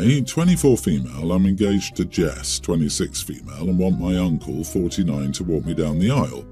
Hi, 24 female, I'm engaged to Jess, 26 female, and want my uncle, 49, to walk me down the aisle.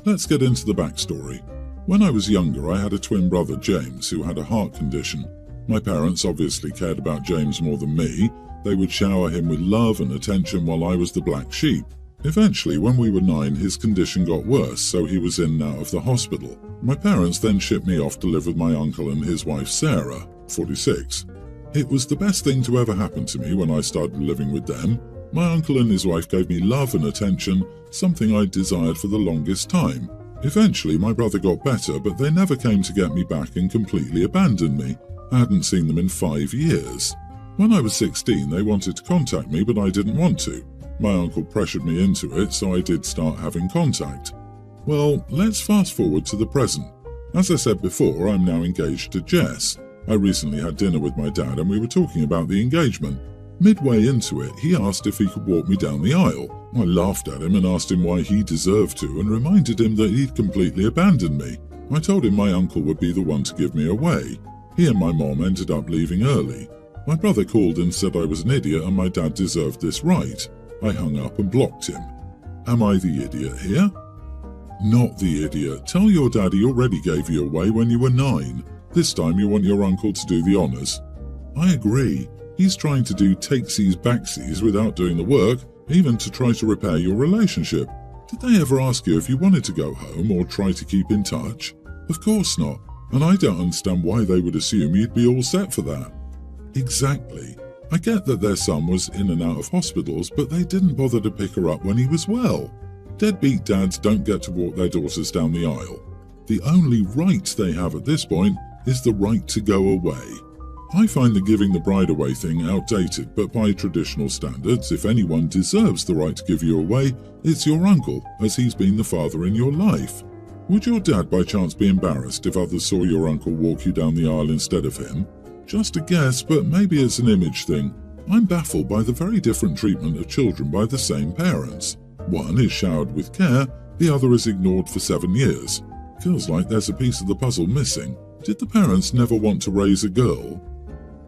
Let's get into the backstory. When I was younger, I had a twin brother, James, who had a heart condition. My parents obviously cared about James more than me. They would shower him with love and attention while I was the black sheep. Eventually, when we were 9, his condition got worse, so he was in and out of the hospital. My parents then shipped me off to live with my uncle and his wife, Sarah, 46. It was the best thing to ever happen to me when I started living with them. My uncle and his wife gave me love and attention, something I'd desired for the longest time. Eventually, my brother got better, but they never came to get me back and completely abandoned me. I hadn't seen them in 5 years. When I was 16, they wanted to contact me, but I didn't want to. My uncle pressured me into it, so I did start having contact. Well, let's fast forward to the present. As I said before, I'm now engaged to Jess. I recently had dinner with my dad and we were talking about the engagement. Midway into it, he asked if he could walk me down the aisle. I laughed at him and asked him why he deserved to and reminded him that he'd completely abandoned me. I told him my uncle would be the one to give me away. He and my mom ended up leaving early. My brother called and said I was an idiot and my dad deserved this right. I hung up and blocked him. Am I the idiot here? Not the idiot. Tell your dad he already gave you away when you were 9. This time you want your uncle to do the honours. I agree. He's trying to do takesies backsies without doing the work, even to try to repair your relationship. Did they ever ask you if you wanted to go home or try to keep in touch? Of course not, and I don't understand why they would assume you'd be all set for that. Exactly. I get that their son was in and out of hospitals, but they didn't bother to pick her up when he was well. Deadbeat dads don't get to walk their daughters down the aisle. The only right they have at this point is the right to go away. I find the giving the bride away thing outdated, but by traditional standards, if anyone deserves the right to give you away, it's your uncle, as he's been the father in your life. Would your dad by chance be embarrassed if others saw your uncle walk you down the aisle instead of him? Just a guess, but maybe it's an image thing. I'm baffled by the very different treatment of children by the same parents. One is showered with care, the other is ignored for 7 years. Feels like there's a piece of the puzzle missing. Did the parents never want to raise a girl?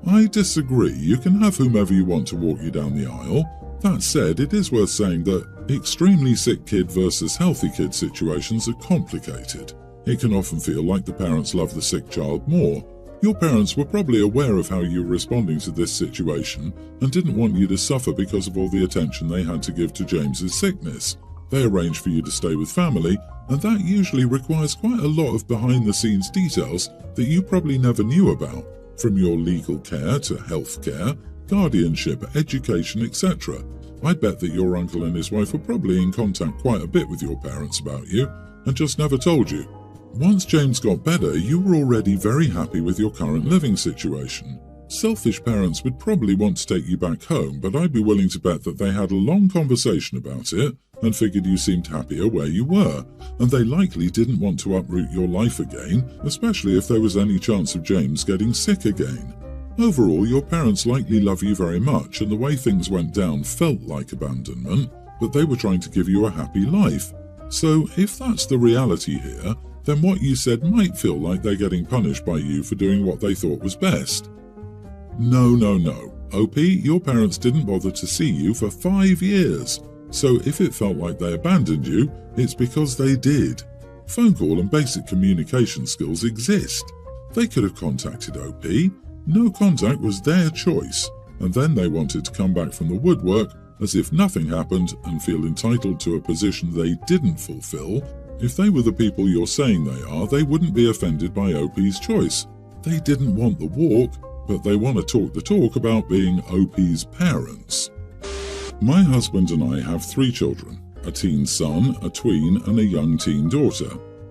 I disagree. You can have whomever you want to walk you down the aisle. That said, it is worth saying that extremely sick kid versus healthy kid situations are complicated. It can often feel like the parents love the sick child more. Your parents were probably aware of how you were responding to this situation and didn't want you to suffer because of all the attention they had to give to James's sickness. They arranged for you to stay with family, and that usually requires quite a lot of behind-the-scenes details that you probably never knew about, from your legal care to health care, guardianship, education, etc. I bet that your uncle and his wife were probably in contact quite a bit with your parents about you, and just never told you. Once James got better, you were already very happy with your current living situation. Selfish parents would probably want to take you back home, but I'd be willing to bet that they had a long conversation about it and figured you seemed happier where you were, and they likely didn't want to uproot your life again, especially if there was any chance of James getting sick again. Overall, your parents likely love you very much, and the way things went down felt like abandonment, but they were trying to give you a happy life. So if that's the reality here, then what you said might feel like they're getting punished by you for doing what they thought was best. No. OP, your parents didn't bother to see you for 5 years. So if it felt like they abandoned you, it's because they did. Phone call and basic communication skills exist. They could have contacted OP. No contact was their choice. And then they wanted to come back from the woodwork as if nothing happened and feel entitled to a position they didn't fulfill. If they were the people you're saying they are, they wouldn't be offended by OP's choice. They didn't want the walk, but they want to talk the talk about being OP's parents. My husband and I have 3 children, a teen son, a tween, and a young teen daughter.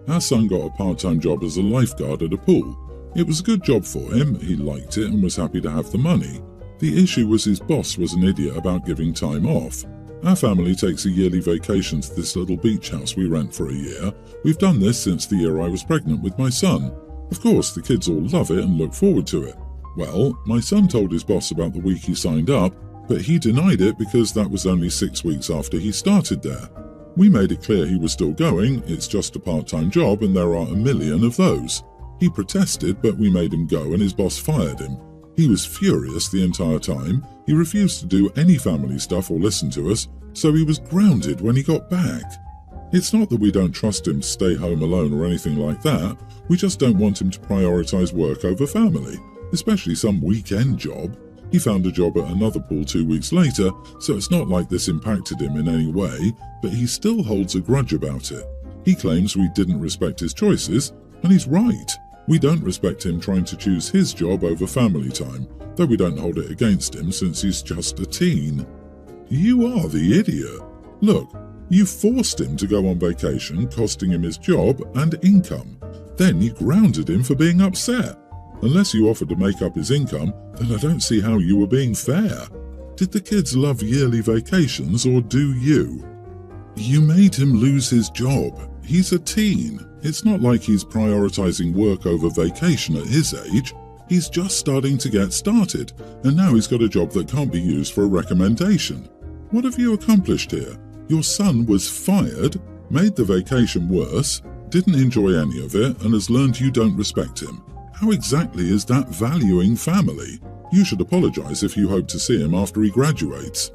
Our son got a part-time job as a lifeguard at a pool. It was a good job for him, he liked it and was happy to have the money. The issue was his boss was an idiot about giving time off. Our family takes a yearly vacation to this little beach house we rent for a year. We've done this since the year I was pregnant with my son. Of course, the kids all love it and look forward to it. Well, my son told his boss about the week he signed up, but he denied it because that was only 6 weeks after he started there. We made it clear he was still going, it's just a part-time job and there are a million of those. He protested, but we made him go and his boss fired him. He was furious the entire time. He refused to do any family stuff or listen to us, so he was grounded when he got back. It's not that we don't trust him to stay home alone or anything like that, we just don't want him to prioritize work over family, especially some weekend job. He found a job at another pool 2 weeks later, so it's not like this impacted him in any way, but he still holds a grudge about it. He claims we didn't respect his choices, and he's right. We don't respect him trying to choose his job over family time, though we don't hold it against him since he's just a teen. You are the idiot. Look, you forced him to go on vacation, costing him his job and income. Then you grounded him for being upset. Unless you offered to make up his income, then I don't see how you were being fair. Did the kids love yearly vacations, or do you? You made him lose his job. He's a teen. It's not like he's prioritizing work over vacation at his age. He's just starting to get started, and now he's got a job that can't be used for a recommendation. What have you accomplished here? Your son was fired, made the vacation worse, didn't enjoy any of it, and has learned you don't respect him. How exactly is that valuing family? You should apologize if you hope to see him after he graduates.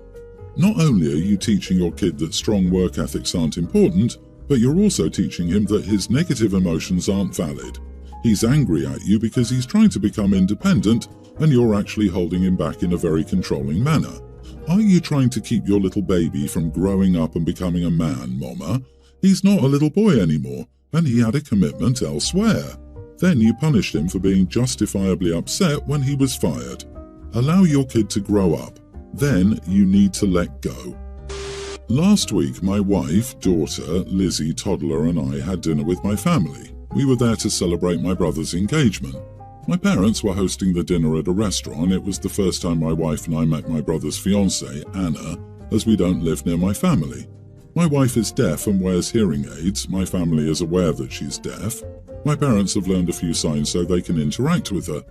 Not only are you teaching your kid that strong work ethics aren't important, but you're also teaching him that his negative emotions aren't valid. He's angry at you because he's trying to become independent, and you're actually holding him back in a very controlling manner. Are you trying to keep your little baby from growing up and becoming a man, Mama? He's not a little boy anymore, and he had a commitment elsewhere. Then you punished him for being justifiably upset when he was fired. Allow your kid to grow up. Then you need to let go. Last week, my wife, daughter, Lizzie, toddler, and I had dinner with my family. We were there to celebrate my brother's engagement. My parents were hosting the dinner at a restaurant. It was the first time my wife and I met my brother's fiancée, Anna, as we don't live near my family. My wife is deaf and wears hearing aids. My family is aware that she's deaf. My parents have learned a few signs so they can interact with her.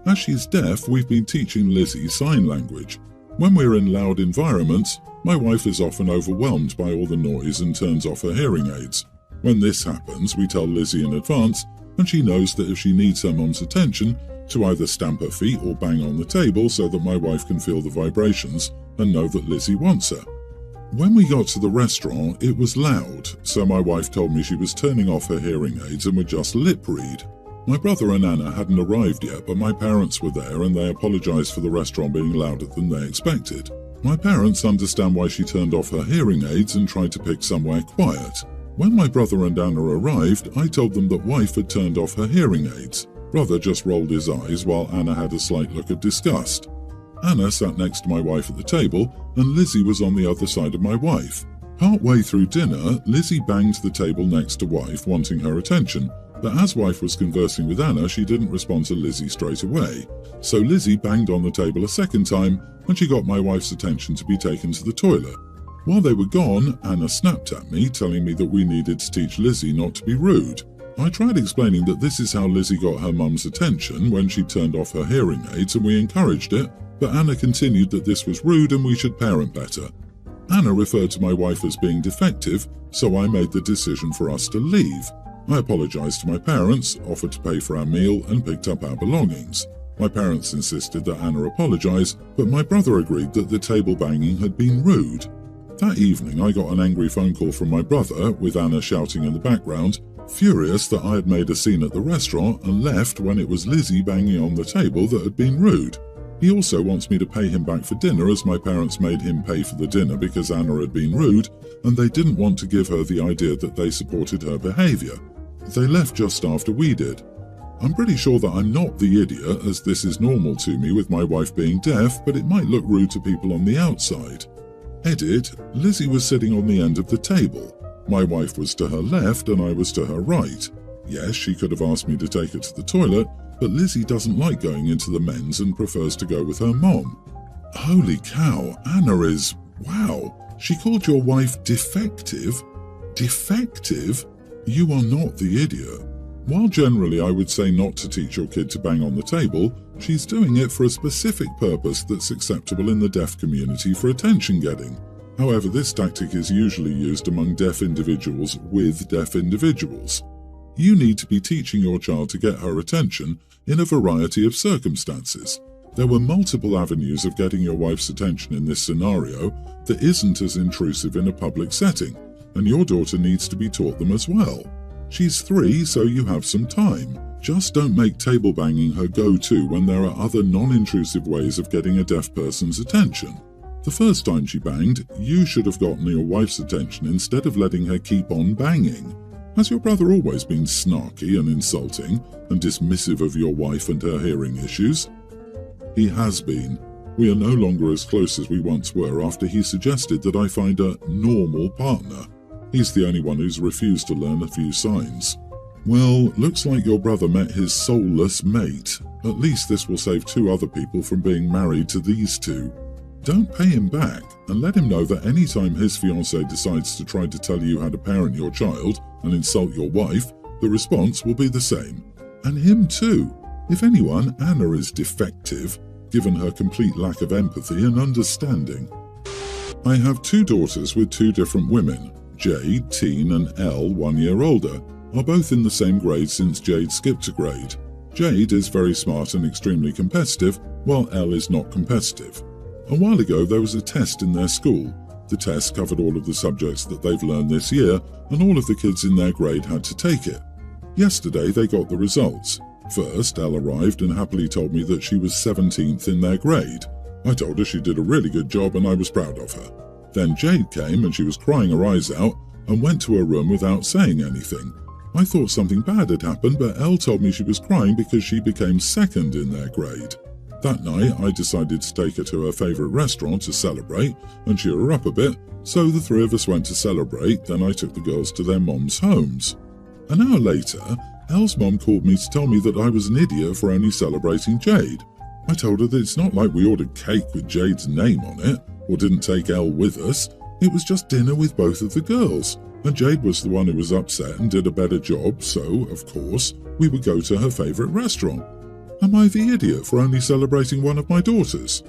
As she's deaf, we've been teaching Lizzie sign language. When we're in loud environments, my wife is often overwhelmed by all the noise and turns off her hearing aids. When this happens, we tell Lizzie in advance, and she knows that if she needs her mum's attention, to either stamp her feet or bang on the table so that my wife can feel the vibrations and know that Lizzie wants her. When we got to the restaurant, it was loud, so my wife told me she was turning off her hearing aids and would just lip read. My brother and Anna hadn't arrived yet, but my parents were there and they apologized for the restaurant being louder than they expected. My parents understand why she turned off her hearing aids and tried to pick somewhere quiet. When my brother and Anna arrived, I told them that wife had turned off her hearing aids. Brother just rolled his eyes while Anna had a slight look of disgust. Anna sat next to my wife at the table, and Lizzie was on the other side of my wife. Partway through dinner, Lizzie banged the table next to wife, wanting her attention, but as wife was conversing with Anna, she didn't respond to Lizzie straight away. So Lizzie banged on the table a second time, and she got my wife's attention to be taken to the toilet. While they were gone, Anna snapped at me, telling me that we needed to teach Lizzie not to be rude. I tried explaining that this is how Lizzie got her mum's attention when she turned off her hearing aids, and we encouraged it, but Anna continued that this was rude and we should parent better. Anna referred to my wife as being defective, so I made the decision for us to leave. I apologized to my parents, offered to pay for our meal, and picked up our belongings. My parents insisted that Anna apologize, but my brother agreed that the table banging had been rude. That evening, I got an angry phone call from my brother, with Anna shouting in the background, furious that I had made a scene at the restaurant and left when it was Lizzie banging on the table that had been rude. He also wants me to pay him back for dinner, as my parents made him pay for the dinner because Anna had been rude, and they didn't want to give her the idea that they supported her behavior. They left just after we did. I'm pretty sure that I'm not the idiot, as this is normal to me with my wife being deaf, but it might look rude to people on the outside. Edit, Lizzie was sitting on the end of the table. My wife was to her left and I was to her right. Yes, she could have asked me to take her to the toilet, but Lizzie doesn't like going into the men's and prefers to go with her mom. Holy cow, Anna is... wow, she called your wife defective? Defective? You are not the idiot. While generally I would say not to teach your kid to bang on the table, she's doing it for a specific purpose that's acceptable in the deaf community for attention getting. However, this tactic is usually used among deaf individuals with deaf individuals. You need to be teaching your child to get her attention in a variety of circumstances. There were multiple avenues of getting your wife's attention in this scenario that isn't as intrusive in a public setting, and your daughter needs to be taught them as well. She's 3, so you have some time. Just don't make table banging her go-to when there are other non-intrusive ways of getting a deaf person's attention. The first time she banged, you should have gotten your wife's attention instead of letting her keep on banging. Has your brother always been snarky and insulting and dismissive of your wife and her hearing issues? He has been. We are no longer as close as we once were after he suggested that I find a normal partner. He's the only one who's refused to learn a few signs. Well, looks like your brother met his soulless mate. At least this will save 2 other people from being married to these 2. Don't pay him back, and let him know that any time his fiancée decides to try to tell you how to parent your child and insult your wife, the response will be the same. And him too. If anyone, Anna is defective, given her complete lack of empathy and understanding. I have 2 daughters with 2 different women. Jade, teen, and Elle, 1 year older, are both in the same grade since Jade skipped a grade. Jade is very smart and extremely competitive, while Elle is not competitive. A while ago there was a test in their school. The test covered all of the subjects that they've learned this year, and all of the kids in their grade had to take it. Yesterday they got the results. First, Elle arrived and happily told me that she was 17th in their grade. I told her she did a really good job and I was proud of her. Then Jade came and she was crying her eyes out and went to her room without saying anything. I thought something bad had happened, but Elle told me she was crying because she became 2nd in their grade. That night, I decided to take her to her favourite restaurant to celebrate and cheer her up a bit, so the 3 of us went to celebrate, then I took the girls to their moms' homes. An hour later, Elle's mom called me to tell me that I was an idiot for only celebrating Jade. I told her that it's not like we ordered cake with Jade's name on it, or didn't take Elle with us. It was just dinner with both of the girls, and Jade was the one who was upset and did a better job, so, of course, we would go to her favourite restaurant. Am I the idiot for only celebrating one of my daughters?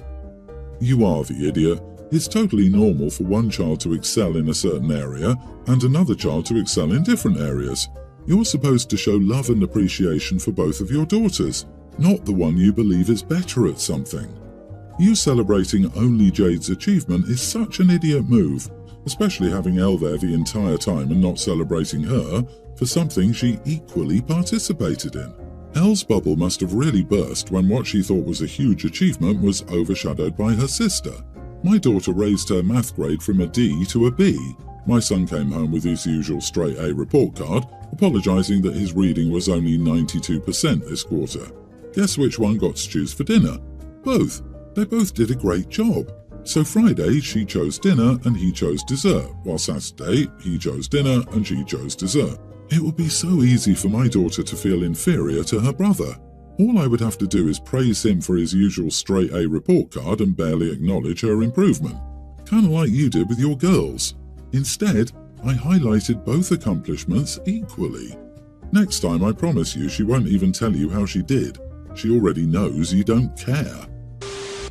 You are the idiot. It's totally normal for one child to excel in a certain area and another child to excel in different areas. You're supposed to show love and appreciation for both of your daughters, not the one you believe is better at something. You celebrating only Jade's achievement is such an idiot move, especially having Elle there the entire time and not celebrating her for something she equally participated in. Elle's bubble must have really burst when what she thought was a huge achievement was overshadowed by her sister. My daughter raised her math grade from a D to a B. My son came home with his usual straight A report card, apologising that his reading was only 92% this quarter. Guess which one got to choose for dinner? Both. They both did a great job. So Friday she chose dinner and he chose dessert, while Saturday he chose dinner and she chose dessert. It would be so easy for my daughter to feel inferior to her brother. All I would have to do is praise him for his usual straight A report card and barely acknowledge her improvement. Kinda like you did with your girls. Instead, I highlighted both accomplishments equally. Next time I promise you she won't even tell you how she did. She already knows you don't care.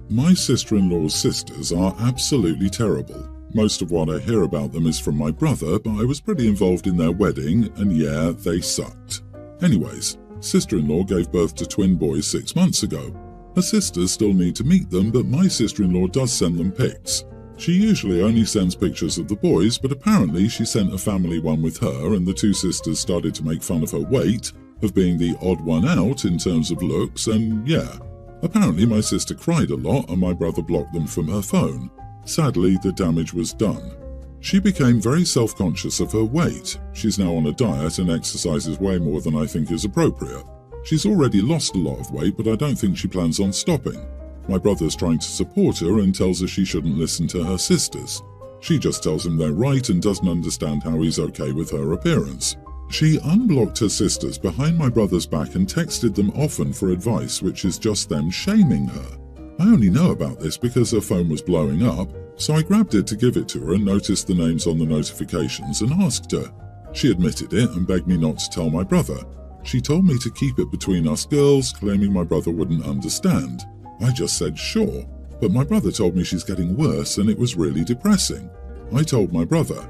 My sister-in-law's sisters are absolutely terrible. Most of what I hear about them is from my brother, but I was pretty involved in their wedding, and yeah, they sucked. Anyways, sister-in-law gave birth to twin boys 6 months ago. Her sisters still need to meet them, but my sister-in-law does send them pics. She usually only sends pictures of the boys, but apparently she sent a family one with her, and the 2 sisters started to make fun of her weight, of being the odd one out in terms of looks, and yeah. Apparently my sister cried a lot and my brother blocked them from her phone. Sadly, the damage was done. She became very self-conscious of her weight. She's now on a diet and exercises way more than I think is appropriate. She's already lost a lot of weight, but I don't think she plans on stopping. My brother's trying to support her and tells her she shouldn't listen to her sisters. She just tells him they're right and doesn't understand how he's okay with her appearance. She unblocked her sisters behind my brother's back and texted them often for advice, which is just them shaming her. I only know about this because her phone was blowing up, so I grabbed it to give it to her and noticed the names on the notifications and asked her. She admitted it and begged me not to tell my brother. She told me to keep it between us girls, claiming my brother wouldn't understand. I just said sure, but my brother told me she's getting worse and it was really depressing. I told my brother.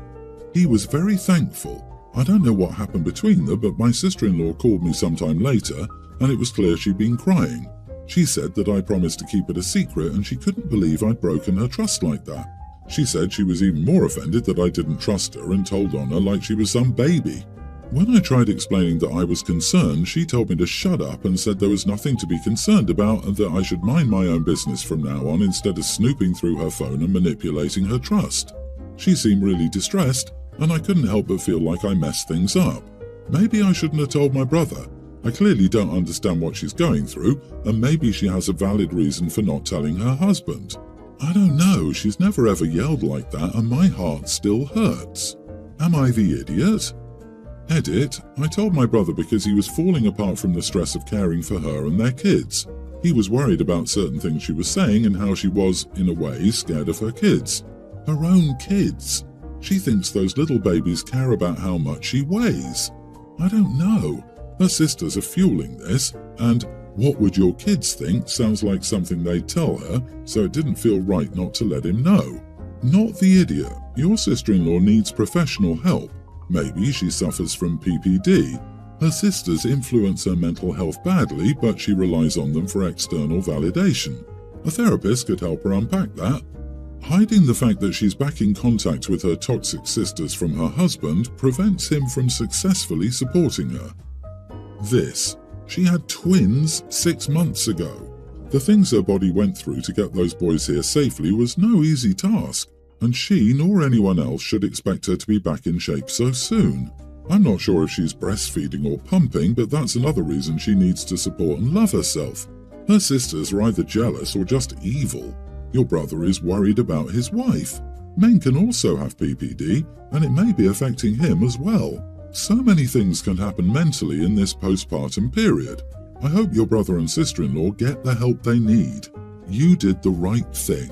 He was very thankful. I don't know what happened between them, but my sister-in-law called me sometime later and it was clear she'd been crying. She said that I promised to keep it a secret and she couldn't believe I'd broken her trust like that. She said she was even more offended that I didn't trust her and told on her like she was some baby. When I tried explaining that I was concerned, she told me to shut up and said there was nothing to be concerned about and that I should mind my own business from now on instead of snooping through her phone and manipulating her trust. She seemed really distressed, and I couldn't help but feel like I messed things up. Maybe I shouldn't have told my brother. I clearly don't understand what she's going through, and maybe she has a valid reason for not telling her husband. I don't know, she's never ever yelled like that and my heart still hurts. Am I the idiot? Edit, I told my brother because he was falling apart from the stress of caring for her and their kids. He was worried about certain things she was saying and how she was, in a way, scared of her kids. Her own kids. She thinks those little babies care about how much she weighs. I don't know. Her sisters are fueling this, and "what would your kids think" sounds like something they'd tell her, so it didn't feel right not to let him know. Not the idiot. Your sister-in-law needs professional help. Maybe she suffers from PPD. Her sisters influence her mental health badly, but she relies on them for external validation. A therapist could help her unpack that. Hiding the fact that she's back in contact with her toxic sisters from her husband prevents him from successfully supporting her. She had twins 6 months ago. The things her body went through to get those boys here safely was no easy task, and she nor anyone else should expect her to be back in shape so soon. I'm not sure if she's breastfeeding or pumping, but that's another reason she needs to support and love herself. Her sisters are either jealous or just evil. Your brother is worried about his wife. Men can also have PPD, and it may be affecting him as well. So many things can happen mentally in this postpartum period. I hope your brother and sister-in-law get the help they need. You did the right thing.